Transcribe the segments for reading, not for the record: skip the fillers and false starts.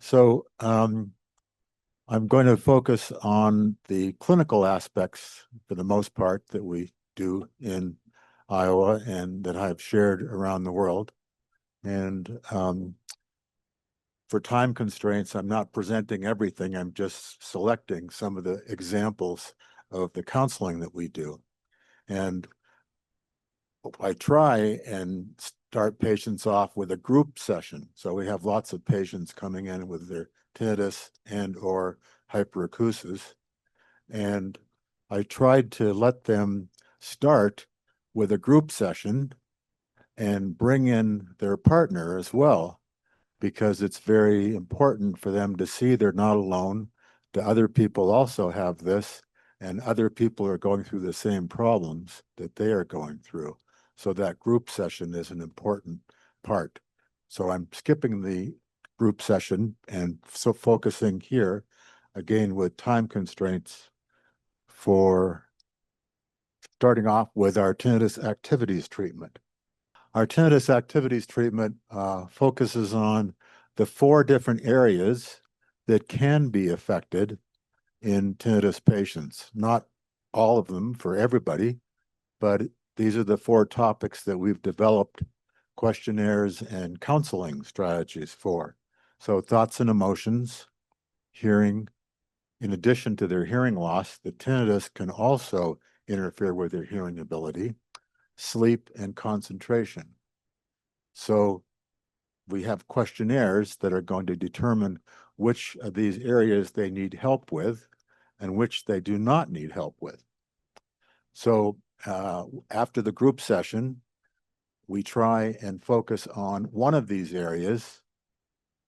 So I'm going to focus on the clinical aspects for the most part that we do in Iowa and that I've shared around the world. And for time constraints, I'm not presenting everything. I'm just selecting some of the examples of the counseling that we do. And I try and start patients off with a group session. So we have lots of patients coming in with their tinnitus and or hyperacusis. And I tried to let them start with a group session and bring in their partner as well, because it's very important for them to see they're not alone. The other people also have this, and other people are going through the same problems that they are going through. So that group session is an important part. So I'm skipping the group session and so focusing here, again, with time constraints, for starting off with our tinnitus activities treatment. Our tinnitus activities treatment focuses on the 4 different areas that can be affected in tinnitus patients. Not all of them for everybody, but these are the 4 topics that we've developed questionnaires and counseling strategies for. So thoughts and emotions, hearing. In addition to their hearing loss, the tinnitus can also interfere with their hearing ability, sleep, and concentration. So we have questionnaires that are going to determine which of these areas they need help with and which they do not need help with. So after the group session, we try and focus on one of these areas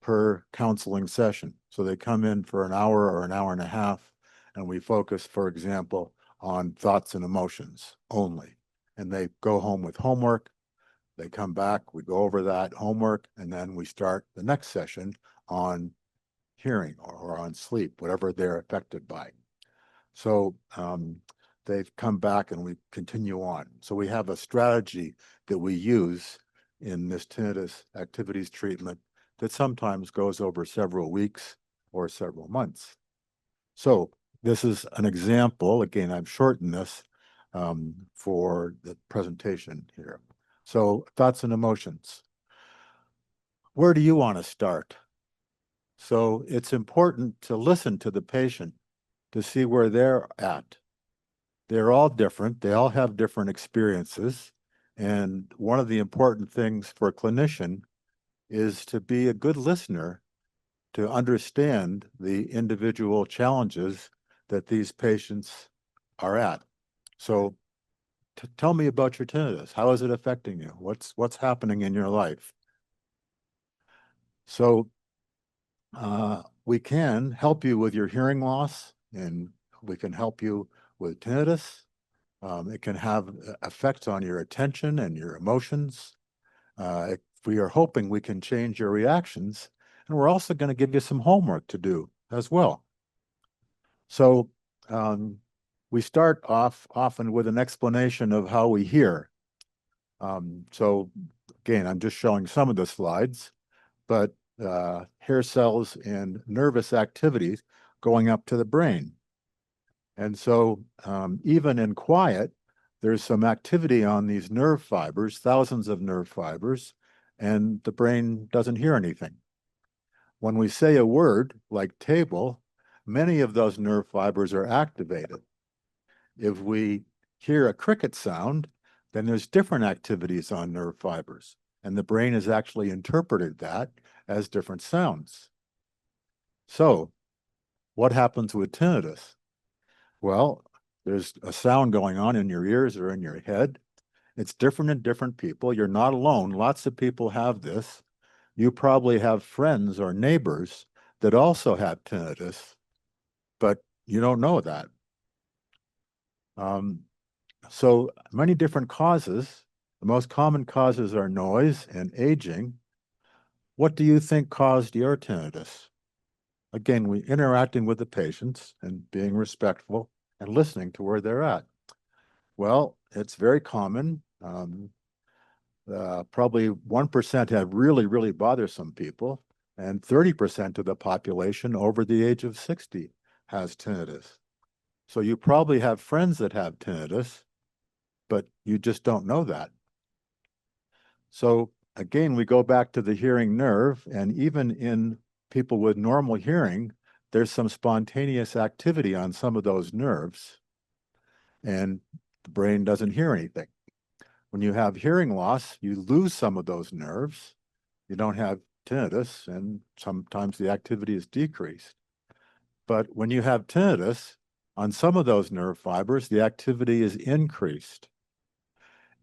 per counseling session. So they come in for an hour or an hour and a half, and we focus, for example, on thoughts and emotions only. And they go home with homework. They come back, we go over that homework, and then we start the next session on hearing or on sleep, whatever they're affected by. So they've come back and we continue on. So we have a strategy that we use in this tinnitus activities treatment that sometimes goes over several weeks or several months. So this is an example. Again, I've shortened this for the presentation here. So thoughts and emotions. Where do you want to start? So it's important to listen to the patient to see where they're at. They're all different. They all have different experiences. And one of the important things for a clinician is to be a good listener to understand the individual challenges that these patients are at. So tell me about your tinnitus. How is it affecting you? What's happening in your life? So we can help you with your hearing loss, and we can help you with tinnitus. It can have effects on your attention and your emotions. We are hoping we can change your reactions, and we're also going to give you some homework to do as well. So we start off often with an explanation of how we hear. So again, I'm just showing some of the slides, but hair cells and nervous activities going up to the brain. And so even in quiet, there's some activity on these nerve fibers, thousands of nerve fibers, and the brain doesn't hear anything. When we say a word like table, many of those nerve fibers are activated. If we hear a cricket sound, then there's different activities on nerve fibers, and the brain has actually interpreted that as different sounds. So what happens with tinnitus? Well, there's a sound going on in your ears or in your head. It's different in different people. You're not alone. Lots of people have this. You probably have friends or neighbors that also have tinnitus, but you don't know that. So many different causes. The most common causes are noise and aging. What do you think caused your tinnitus? Again, we interacting with the patients and being respectful and listening to where they're at. Well, it's very common. Probably 1% have really, really bothersome people, and 30% of the population over the age of 60 has tinnitus. So you probably have friends that have tinnitus, but you just don't know that. So again, we go back to the hearing nerve, and even in people with normal hearing, there's some spontaneous activity on some of those nerves, and the brain doesn't hear anything. When you have hearing loss, you lose some of those nerves. You don't have tinnitus, and sometimes the activity is decreased. But when you have tinnitus, on some of those nerve fibers, the activity is increased.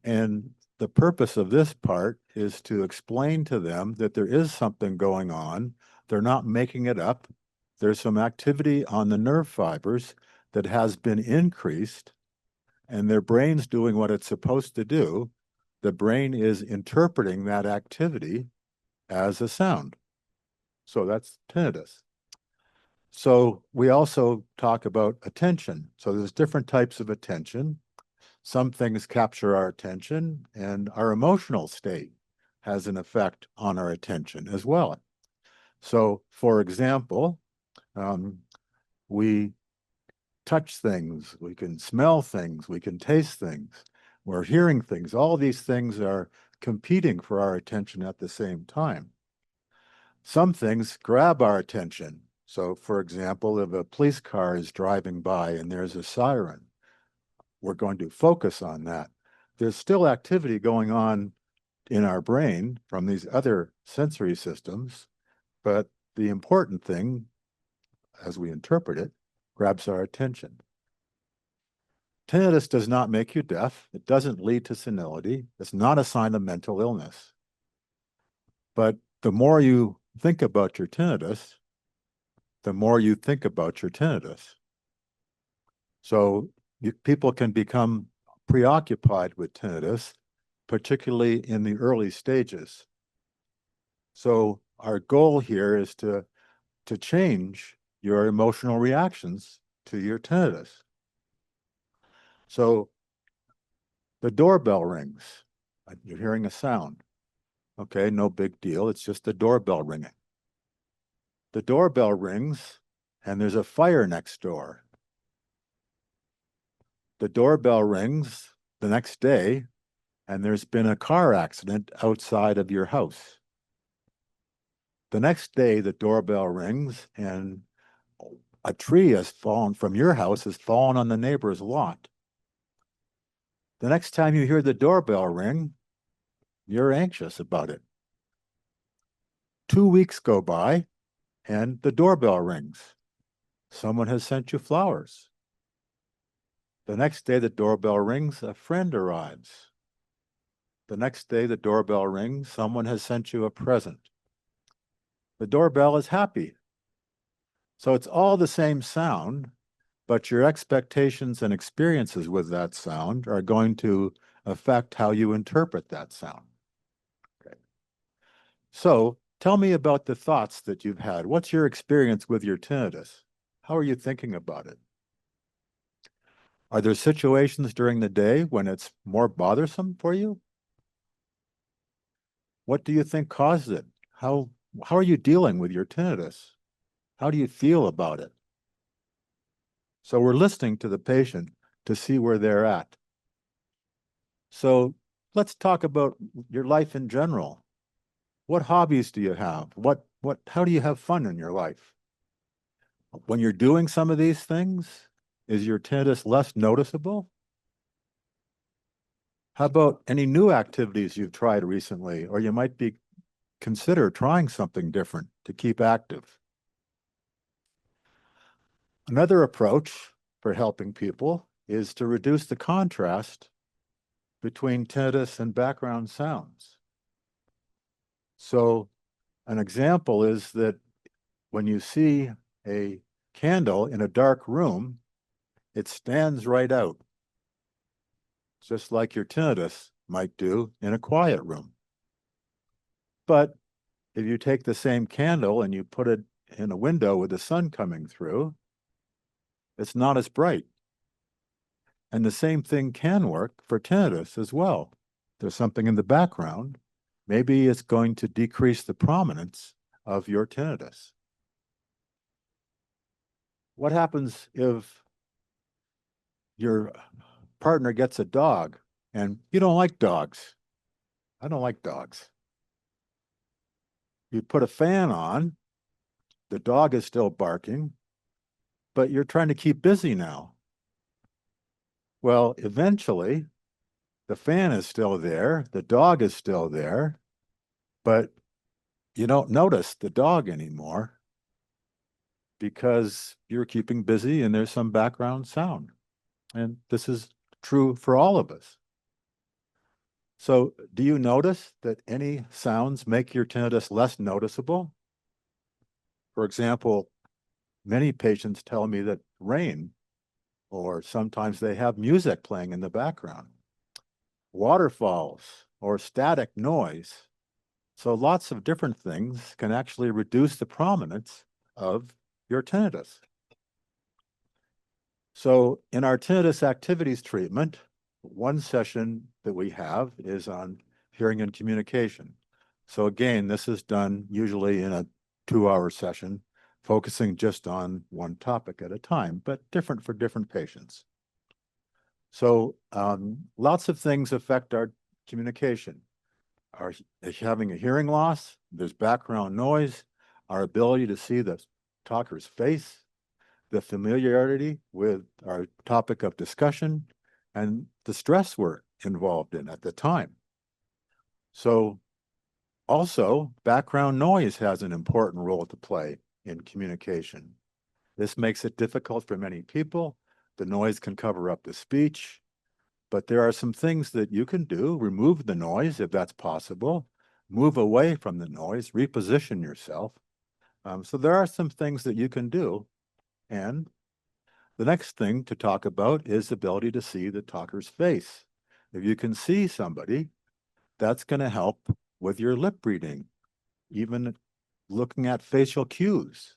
And the purpose of this part is to explain to them that there is something going on. They're not making it up. There's some activity on the nerve fibers that has been increased, and their brain's doing what it's supposed to do. The brain is interpreting that activity as a sound. So that's tinnitus. So we also talk about attention. So there's different types of attention. Some things capture our attention, and our emotional state has an effect on our attention as well. So, for example, we touch things, we can smell things, we can taste things, we're hearing things. All these things are competing for our attention at the same time. Some things grab our attention. So, for example, if a police car is driving by and there's a siren, we're going to focus on that. There's still activity going on in our brain from these other sensory systems, but the important thing, as we interpret it, grabs our attention. Tinnitus does not make you deaf. It doesn't lead to senility. It's not a sign of mental illness. But the more you think about your tinnitus, the more you think about your tinnitus. So people can become preoccupied with tinnitus, particularly in the early stages. So our goal here is to change your emotional reactions to your tinnitus. So the doorbell rings. You're hearing a sound. Okay, no big deal. It's just the doorbell ringing. The doorbell rings, and there's a fire next door. The doorbell rings the next day, and there's been a car accident outside of your house. The next day, the doorbell rings, and a tree has fallen from your house, has fallen on the neighbor's lot. The next time you hear the doorbell ring, you're anxious about it. 2 weeks go by, and the doorbell rings. Someone has sent you flowers. The next day, the doorbell rings, a friend arrives. The next day, the doorbell rings, someone has sent you a present. The doorbell is happy. So it's all the same sound, but your expectations and experiences with that sound are going to affect how you interpret that sound. Okay. So tell me about the thoughts that you've had. What's your experience with your tinnitus? How are you thinking about it? Are there situations during the day when it's more bothersome for you? What do you think caused it? How are you dealing with your tinnitus? How do you feel about it? So we're listening to the patient to see where they're at. So let's talk about your life in general. What hobbies do you have? How do you have fun in your life? When you're doing some of these things, is your tinnitus less noticeable? How about any new activities you've tried recently, or you might consider trying something different to keep active? Another approach for helping people is to reduce the contrast between tinnitus and background sounds. So an example is that when you see a candle in a dark room, it stands right out, just like your tinnitus might do in a quiet room. But if you take the same candle and you put it in a window with the sun coming through, it's not as bright. And the same thing can work for tinnitus as well. There's something in the background. Maybe it's going to decrease the prominence of your tinnitus. What happens if your partner gets a dog and you don't like dogs? I don't like dogs. You put a fan on, the dog is still barking, but you're trying to keep busy now. Well, eventually, the fan is still there, the dog is still there, but you don't notice the dog anymore because you're keeping busy and there's some background sound. And this is true for all of us. So, do you notice that any sounds make your tinnitus less noticeable? For example, many patients tell me that rain, or sometimes they have music playing in the background, waterfalls, or static noise. So lots of different things can actually reduce the prominence of your tinnitus. So in our tinnitus activities treatment, one session that we have is on hearing and communication. So again, this is done usually in a 2-hour session, focusing just on one topic at a time, but different for different patients. So lots of things affect our communication. Our having a hearing loss, there's background noise, our ability to see the talker's face, the familiarity with our topic of discussion, and the stress we're involved in at the time. So also, background noise has an important role to play in communication. This makes it difficult for many people. The noise can cover up the speech, but there are some things that you can do. Remove the noise if that's possible. Move away from the noise, reposition yourself. So there are some things that you can do. And the next thing to talk about is the ability to see the talker's face. If you can see somebody, that's going to help with your lip reading, even looking at facial cues.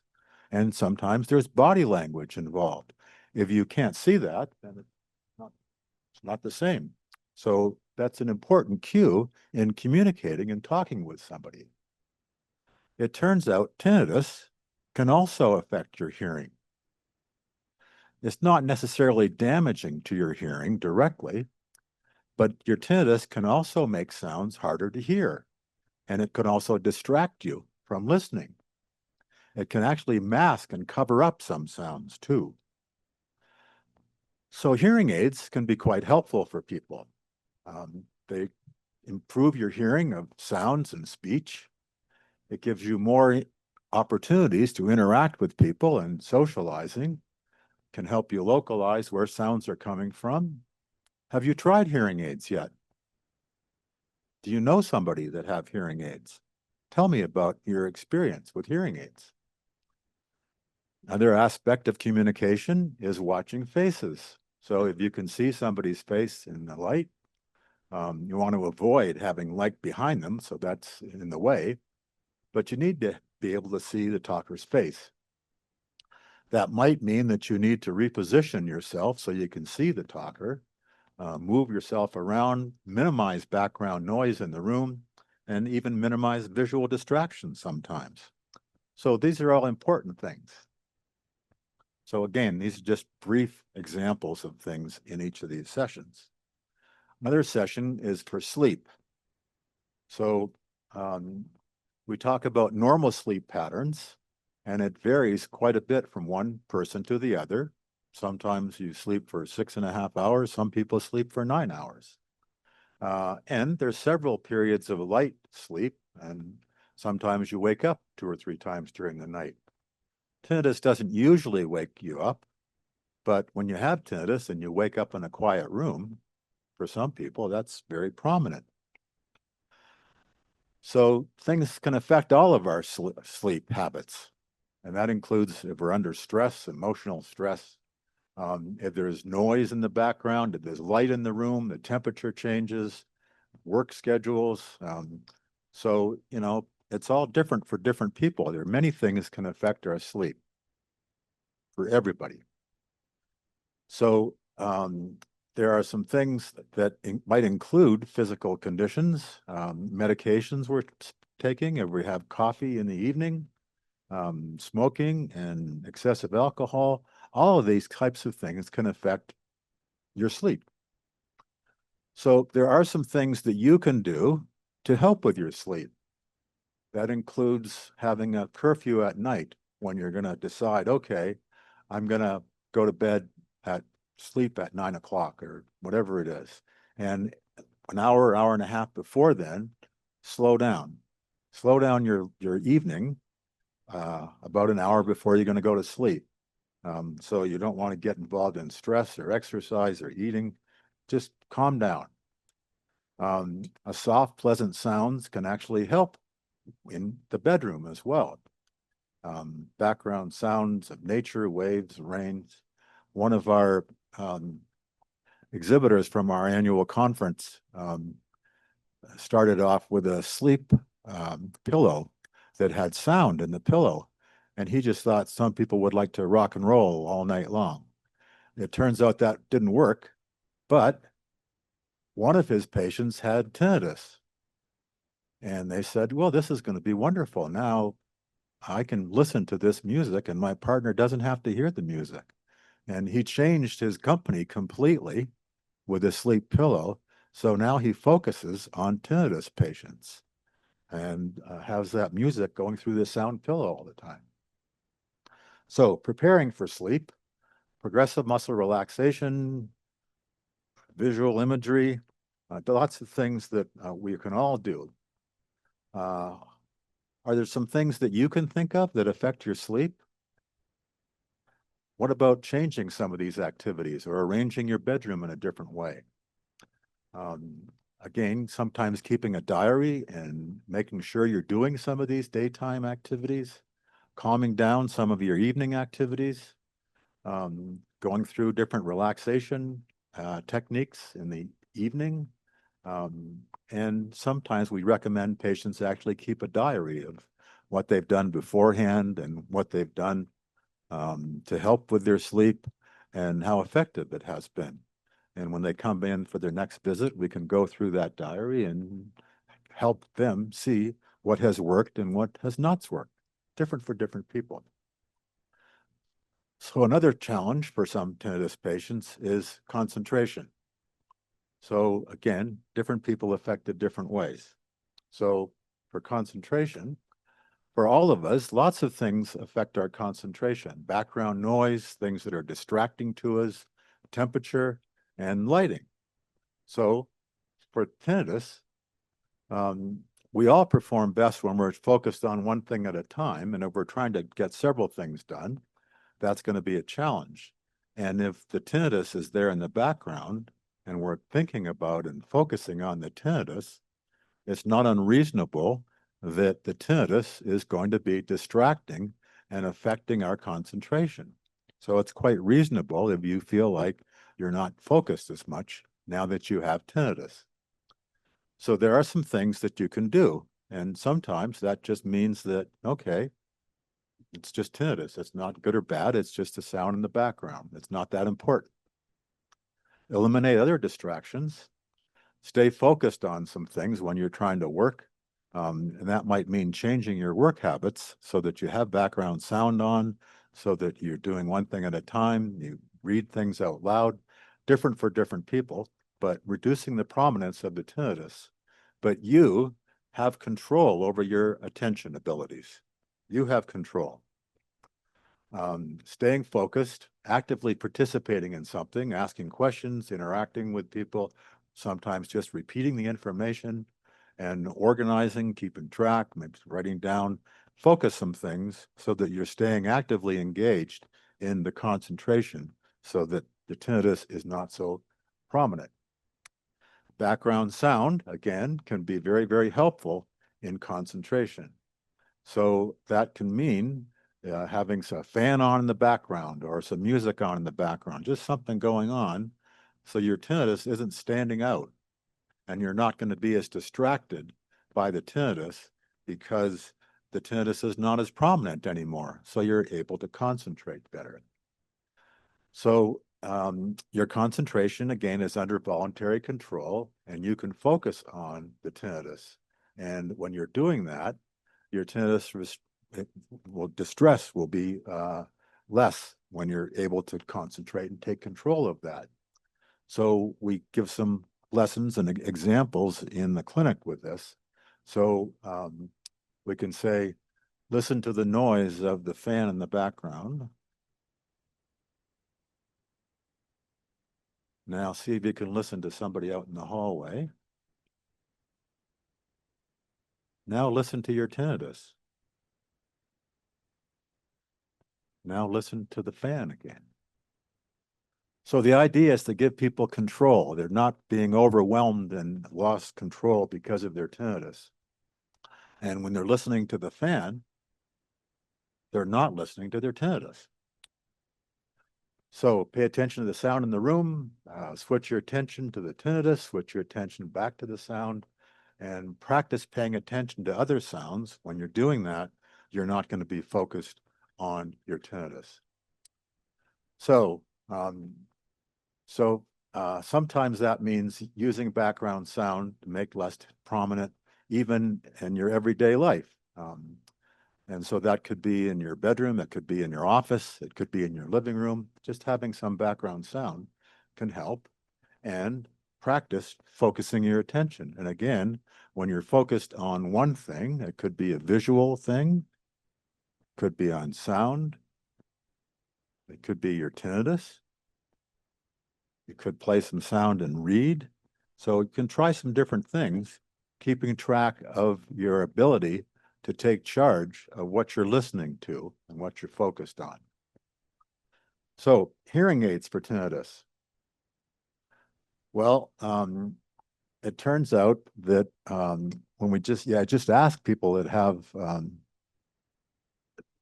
And sometimes there's body language involved. If you can't see that, then it's not the same. So that's an important cue in communicating and talking with somebody. It turns out tinnitus can also affect your hearing. It's not necessarily damaging to your hearing directly, but your tinnitus can also make sounds harder to hear, and it can also distract you from listening. It can actually mask and cover up some sounds too. So hearing aids can be quite helpful for people. They improve your hearing of sounds and speech. It gives you more opportunities to interact with people and socializing, can help you localize where sounds are coming from. Have you tried hearing aids yet? Do you know somebody that have hearing aids? Tell me about your experience with hearing aids. Another aspect of communication is watching faces. So if you can see somebody's face in the light, you want to avoid having light behind them, so that's in the way, but you need to be able to see the talker's face. That might mean that you need to reposition yourself so you can see the talker, move yourself around, minimize background noise in the room, and even minimize visual distractions sometimes. So these are all important things. So again, these are just brief examples of things in each of these sessions. Another session is for sleep. So we talk about normal sleep patterns, and it varies quite a bit from one person to the other. Sometimes you sleep for 6.5 hours. Some people sleep for 9 hours. And there's several periods of light sleep, and sometimes you wake up 2 or 3 times during the night. Tinnitus doesn't usually wake you up, but when you have tinnitus and you wake up in a quiet room, for some people, that's very prominent. So things can affect all of our sleep habits, and that includes if we're under stress, emotional stress, if there's noise in the background, if there's light in the room, the temperature changes, work schedules. So, it's all different for different people. There are many things can affect our sleep for everybody. So there are some things that might include physical conditions. Medications we're taking, if we have coffee in the evening, smoking and excessive alcohol, all of these types of things can affect your sleep. So there are some things that you can do to help with your sleep. That includes having a curfew at night when you're going to decide, okay, I'm going to go to bed at sleep at 9 o'clock or whatever it is. And an hour, hour and a half before then, slow down. Slow down your evening about an hour before you're going to go to sleep. So you don't want to get involved in stress or exercise or eating. Just calm down. A soft, pleasant sounds can actually help in the bedroom as well. Background sounds of nature, waves, rains. One of our exhibitors from our annual conference started off with a sleep pillow that had sound in the pillow. And he just thought some people would like to rock and roll all night long. It turns out that didn't work, but one of his patients had tinnitus. And they said, well, this is going to be wonderful. Now I can listen to this music and my partner doesn't have to hear the music. And he changed his company completely with a sleep pillow. So now he focuses on tinnitus patients and has that music going through the sound pillow all the time. So preparing for sleep, progressive muscle relaxation, visual imagery, lots of things that we can all do. Are there some things that you can think of that affect your sleep? What about changing some of these activities or arranging your bedroom in a different way? Again, sometimes keeping a diary and making sure you're doing some of these daytime activities, calming down some of your evening activities, going through different relaxation techniques in the evening. And sometimes we recommend patients actually keep a diary of what they've done beforehand and what they've done to help with their sleep and how effective it has been. And when they come in for their next visit, we can go through that diary and help them see what has worked and what has not worked, different for different people. So another challenge for some tinnitus patients is concentration. So again, different people affected different ways. So for concentration, for all of us, lots of things affect our concentration. Background noise, things that are distracting to us, temperature, and lighting. So for tinnitus, we all perform best when we're focused on one thing at a time. And if we're trying to get several things done, that's going to be a challenge. And if the tinnitus is there in the background and we're thinking about and focusing on the tinnitus, it's not unreasonable that the tinnitus is going to be distracting and affecting our concentration. So it's quite reasonable if you feel like you're not focused as much now that you have tinnitus. So there are some things that you can do. And sometimes that just means that, okay, it's just tinnitus. It's not good or bad. It's just a sound in the background. It's not that important. Eliminate other distractions. Stay focused on some things when you're trying to work. And that might mean changing your work habits so that you have background sound on, so that you're doing one thing at a time. You read things out loud, different for different people, but reducing the prominence of the tinnitus. But you have control over your attention abilities. You have control. Staying focused, actively participating in something, asking questions, interacting with people, sometimes just repeating the information and organizing, keeping track, maybe writing down, focus some things so that you're staying actively engaged in the concentration so that the tinnitus is not so prominent. Background sound, again, can be very, very helpful in concentration. So that can mean having a fan on in the background or some music on in the background, just something going on so your tinnitus isn't standing out and you're not going to be as distracted by the tinnitus because the tinnitus is not as prominent anymore. So you're able to concentrate better. So your concentration, again, is under voluntary control and you can focus on the tinnitus. And when you're doing that, your tinnitus distress will be less when you're able to concentrate and take control of that. So we give some lessons and examples in the clinic with this. So we can say, listen to the noise of the fan in the background. Now see if you can listen to somebody out in the hallway. Now listen to your tinnitus. Now listen to the fan again. So the idea is to give people control. They're not being overwhelmed and lost control because of their tinnitus. And when they're listening to the fan, they're not listening to their tinnitus. So pay attention to the sound in the room, switch your attention to the tinnitus, switch your attention back to the sound, and practice paying attention to other sounds. When you're doing that, you're not going to be focused on your tinnitus. So, sometimes that means using background sound to make less prominent, even in your everyday life. And so that could be in your bedroom, it could be in your office, it could be in your living room. Just having some background sound can help. And practice focusing your attention. And again, when you're focused on one thing, it could be a visual thing, could be on sound, it could be your tinnitus. You could play some sound and read. So you can try some different things, keeping track of your ability to take charge of what you're listening to and what you're focused on. So hearing aids for tinnitus. Well, it turns out that when we just ask people that have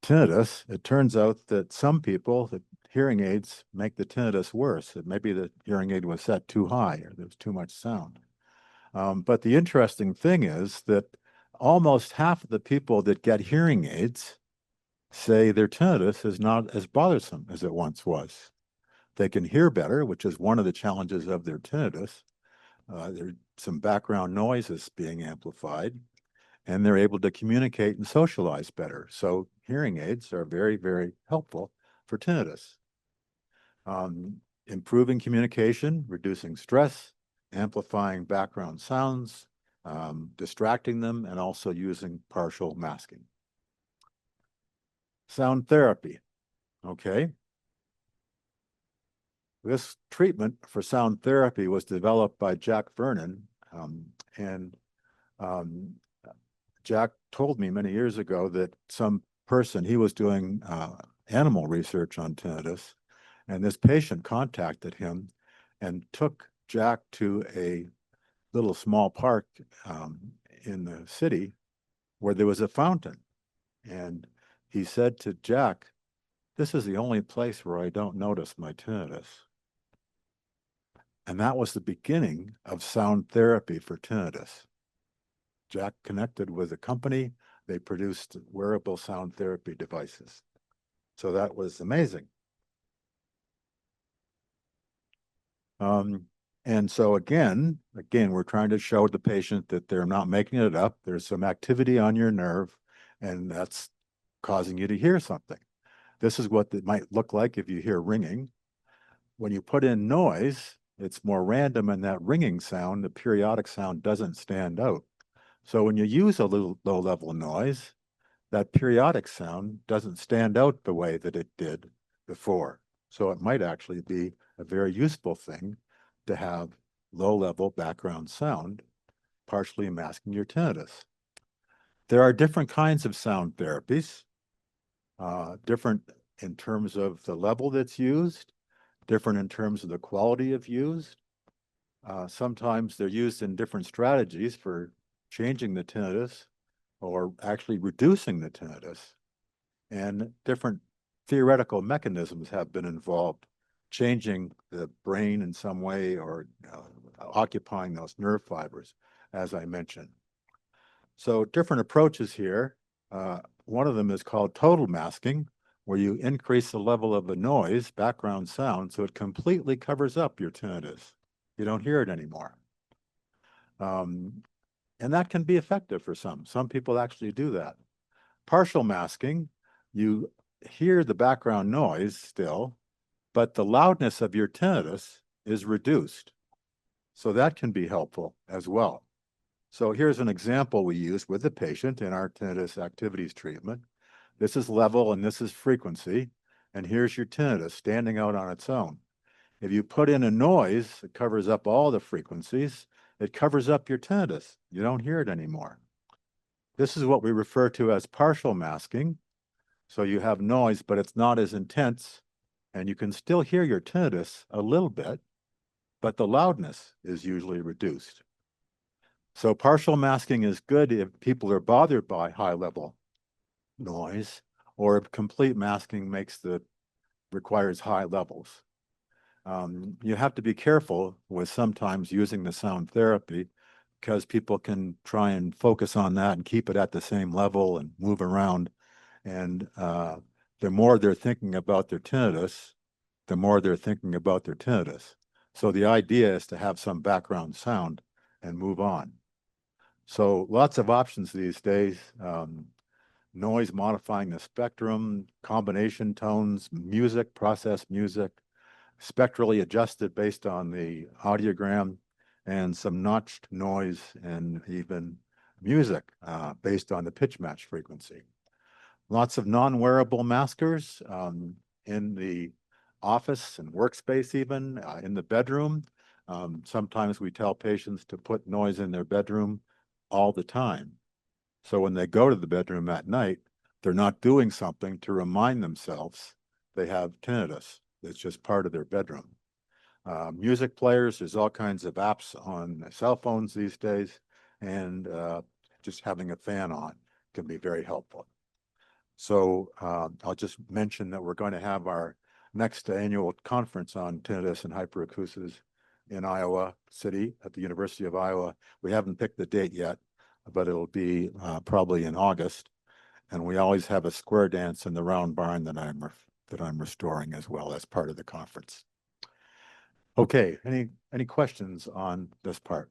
tinnitus, it turns out that some people, that hearing aids make the tinnitus worse. It maybe the hearing aid was set too high or there's too much sound. But the interesting thing is that almost half of the people that get hearing aids say their tinnitus is not as bothersome as it once was. They can hear better, which is one of the challenges of their tinnitus. There's some background noises being amplified, and they're able to communicate and socialize better. So hearing aids are very, very helpful for tinnitus. Improving communication, reducing stress, amplifying background sounds, distracting them, and also using partial masking. Sound therapy, okay? This treatment for sound therapy was developed by Jack Vernon, and Jack told me many years ago that some person, he was doing animal research on tinnitus, and this patient contacted him and took Jack to a little small park in the city where there was a fountain. And he said to Jack, "This is the only place where I don't notice my tinnitus." And that was the beginning of sound therapy for tinnitus. Jack connected with a company. They produced wearable sound therapy devices. So that was amazing. And so again, we're trying to show the patient that they're not making it up. There's some activity on your nerve, and that's causing you to hear something. This is what it might look like if you hear ringing. When you put in noise, it's more random, and that ringing sound, the periodic sound, doesn't stand out. So when you use a little low-level noise, that periodic sound doesn't stand out the way that it did before. So it might actually be a very useful thing to have low-level background sound, partially masking your tinnitus. There are different kinds of sound therapies, different in terms of the level that's used, different in terms of the quality of use. Sometimes they're used in different strategies for changing the tinnitus or actually reducing the tinnitus. And different theoretical mechanisms have been involved, changing the brain in some way or occupying those nerve fibers, as I mentioned. So different approaches here. One of them is called total masking, where you increase the level of the noise, background sound, so it completely covers up your tinnitus. You don't hear it anymore. And that can be effective for some. Some people actually do that. Partial masking, you hear the background noise still, but the loudness of your tinnitus is reduced. So that can be helpful as well. So here's an example we use with the patient in our tinnitus activities treatment. This is level and this is frequency. And here's your tinnitus standing out on its own. If you put in a noise that covers up all the frequencies, it covers up your tinnitus. You don't hear it anymore. This is what we refer to as partial masking. So you have noise, but it's not as intense, and you can still hear your tinnitus a little bit, but the loudness is usually reduced. So partial masking is good if people are bothered by high-level noise, or if complete masking requires high levels. You have to be careful with sometimes using the sound therapy, because people can try and focus on that and keep it at the same level and move around. And the more they're thinking about their tinnitus, the more they're thinking about their tinnitus. So the idea is to have some background sound and move on. So lots of options these days. Noise modifying the spectrum, combination tones, music, processed music, spectrally adjusted based on the audiogram, and some notched noise and even music based on the pitch match frequency. Lots of non-wearable maskers in the office and workspace, even in the bedroom. Sometimes we tell patients to put noise in their bedroom all the time. So when they go to the bedroom at night, they're not doing something to remind themselves they have tinnitus. It's just part of their bedroom. Music players, there's all kinds of apps on cell phones these days, and just having a fan on can be very helpful. So I'll just mention that we're going to have our next annual conference on tinnitus and hyperacusis in Iowa City at the University of Iowa. We haven't picked the date yet, but it'll be probably in August. And we always have a square dance in the round barn that I'm restoring as well as part of the conference. Okay, any questions on this part?